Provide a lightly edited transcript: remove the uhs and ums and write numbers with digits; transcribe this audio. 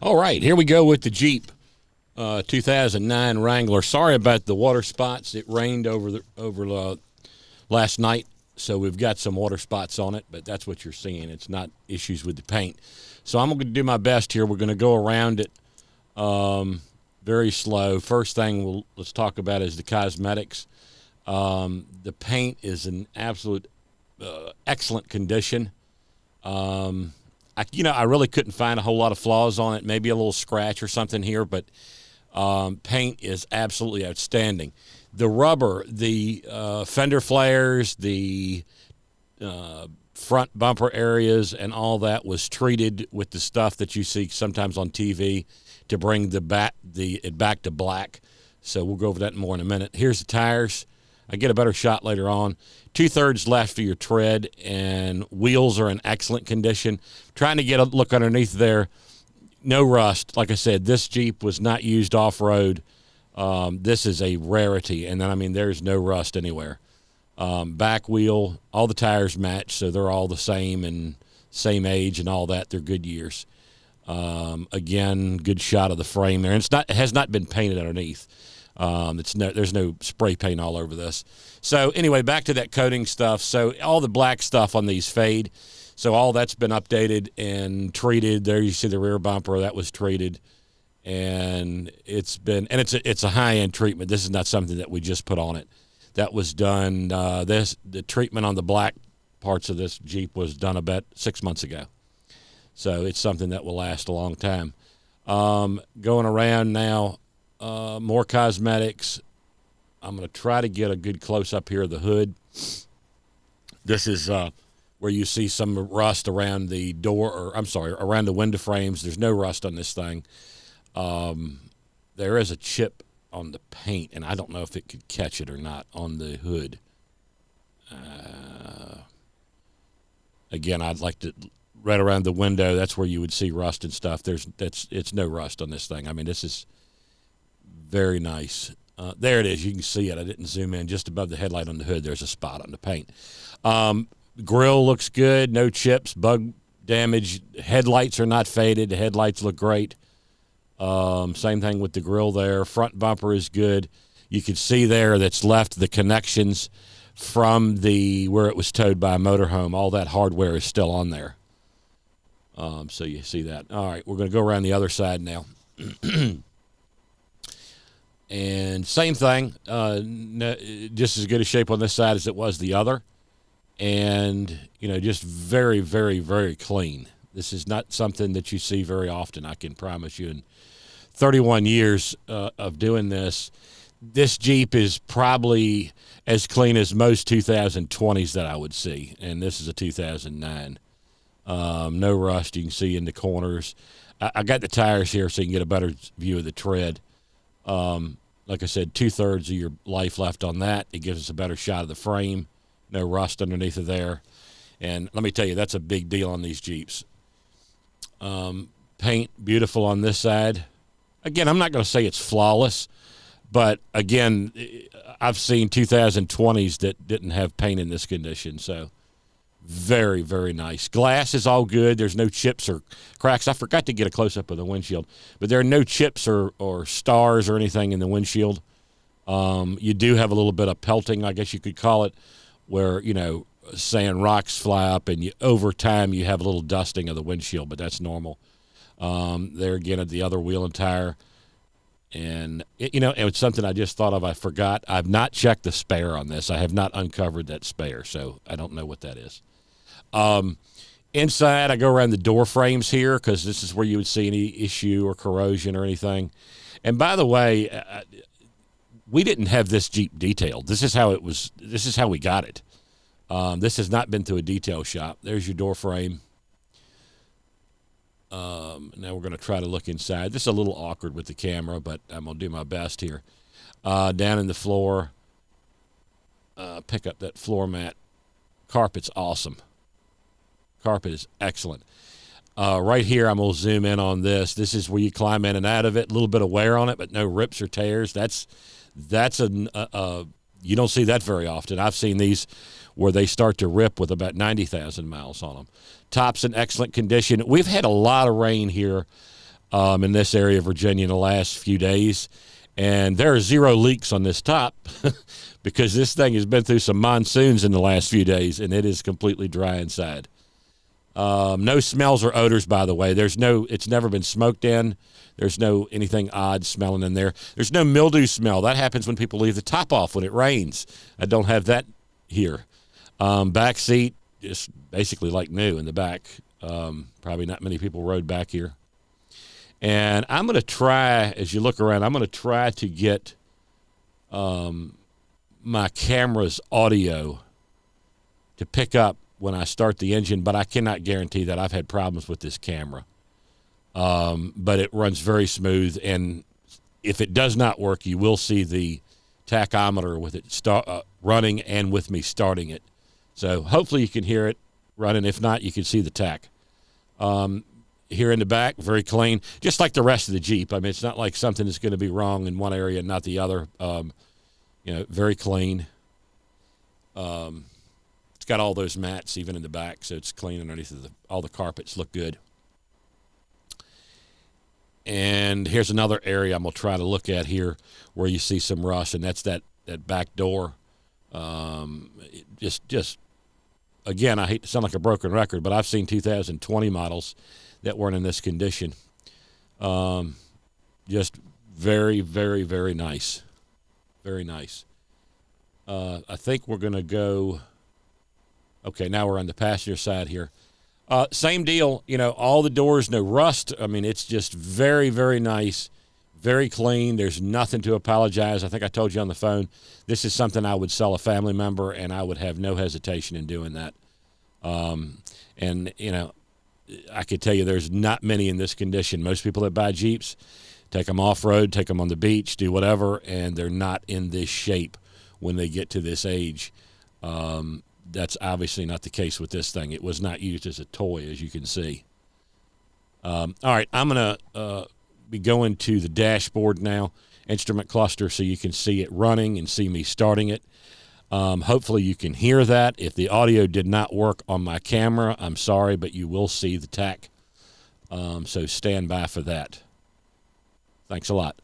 All right, here we go with the Jeep 2009 Wrangler. Sorry about the water spots. It rained over last night, so we've got some water spots on it, but that's what you're seeing. It's not issues with the paint. So I'm going to do my best here. We're going to go around it very slow. First thing let's talk about is the cosmetics. The paint is in absolute excellent condition. I really couldn't find a whole lot of flaws on it, maybe a little scratch or something here, but paint is absolutely outstanding. The rubber, the fender flares, the front bumper areas and all that was treated with the stuff that you see sometimes on TV to bring it back to black. So we'll go over that more in a minute. Here's the tires. I get a better shot later on. 2/3 left for your tread, and wheels are in excellent condition. Trying to get a look underneath there. No rust. Like I said, this Jeep was not used off-road. This is a rarity, and then, there's no rust anywhere. Back wheel, all the tires match, so they're all the same and same age and all that. They're good years. Again, good shot of the frame there. And it has not been painted underneath. There's no spray paint all over this. So anyway, back to that coating stuff. So all the black stuff on these fade. So all that's been updated and treated. There you see the rear bumper that was treated, and it's a high-end treatment. This is not something that we just put on it. That was done. The treatment on the black parts of this Jeep was done about 6 months ago. So it's something that will last a long time. Going around now. More cosmetics. I'm going to try to get a good close-up here of the hood. This is where you see some rust around the around the window frames. There's no rust on this thing. There is a chip on the paint, and I don't know if it could catch it or not on the hood. Again, I'd like to right around the window. That's where you would see rust and stuff. It's no rust on this thing. This is very nice. There it is. You can see it. I didn't zoom in. Just above the headlight on the hood, there's a spot on the paint. Grill looks good. No chips, bug damage. Headlights are not faded. The headlights look great. Same thing with the grill there. Front bumper is good. You can see there that's left the connections from where it was towed by a motorhome. All that hardware is still on there. So you see that. All right, we're going to go around the other side now. And same thing, just as good a shape on this side as it was the other. And, just very, very, very clean. This is not something that you see very often, I can promise you. In 31 years of doing this, this Jeep is probably as clean as most 2020s that I would see. And this is a 2009. No rust you can see in the corners. I got the tires here so you can get a better view of the tread. Like I said, 2/3 of your life left on that. It gives us a better shot of the frame. No rust underneath of there. And let me tell you, that's a big deal on these Jeeps. Paint, beautiful on this side. Again, I'm not going to say it's flawless, but again, I've seen 2020s that didn't have paint in this condition. So very, very nice. Glass is all good. There's no chips or cracks. I forgot to get a close-up of the windshield, but there are no chips or stars or anything in the windshield. You do have a little bit of pelting, I guess you could call it, where, sand rocks fly up, and over time you have a little dusting of the windshield, but that's normal. There again at the other wheel and tire. And, it's something I just thought of. I forgot. I've not checked the spare on this. I have not uncovered that spare, so I don't know what that is. Inside, I go around the door frames here because this is where you would see any issue or corrosion or anything. And by the way, we didn't have this Jeep detailed. This is how it was. This is how we got it. This has not been to a detail shop. There's your door frame. Now we're going to try to look inside. This is a little awkward with the camera, but I'm going to do my best here. Down in the floor, pick up that floor mat. Carpet's awesome. Carpet is excellent. Right here, I'm going to zoom in on this. This is where you climb in and out of it. A little bit of wear on it, but no rips or tears. That's you don't see that very often. I've seen these where they start to rip with about 90,000 miles on them. Top's in excellent condition. We've had a lot of rain here in this area of Virginia in the last few days. And there are 0 leaks on this top because this thing has been through some monsoons in the last few days, and it is completely dry inside. No smells or odors, by the way. It's never been smoked in. There's no anything odd smelling in there. There's no mildew smell. That happens when people leave the top off when it rains. I don't have that here. Back seat, just basically like new in the back. Probably not many people rode back here. And I'm going to try, as you look around, I'm going to try to get my camera's audio to pick up when I start the engine, but I cannot guarantee that. I've had problems with this camera. But it runs very smooth, and if it does not work, you will see the tachometer with it running and with me starting it. So hopefully you can hear it running. If not, you can see the tach. Here in the back, very clean, just like the rest of the Jeep. I mean, it's not like something is going to be wrong in one area and not the other. Very clean. It's got all those mats even in the back, so it's clean underneath. All the carpets look good. And here's another area I'm going to try to look at here where you see some rust, and that's that back door. Just again, I hate to sound like a broken record, but I've seen 2020 models that weren't in this condition. Just very, very, very nice. Very nice. I think we're going to go. Okay, now we're on the passenger side here. Same deal, all the doors, no rust. I mean, it's just very, very nice, very clean. There's nothing to apologize. I think I told you on the phone, this is something I would sell a family member, and I would have no hesitation in doing that. I could tell you there's not many in this condition. Most people that buy Jeeps take them off-road, take them on the beach, do whatever, and they're not in this shape when they get to this age. That's obviously not the case with this thing. It was not used as a toy, as you can see. All right, I'm going to be going to the dashboard now, instrument cluster, so you can see it running and see me starting it. Hopefully you can hear that. If the audio did not work on my camera, I'm sorry, but you will see the tach. So stand by for that. Thanks a lot.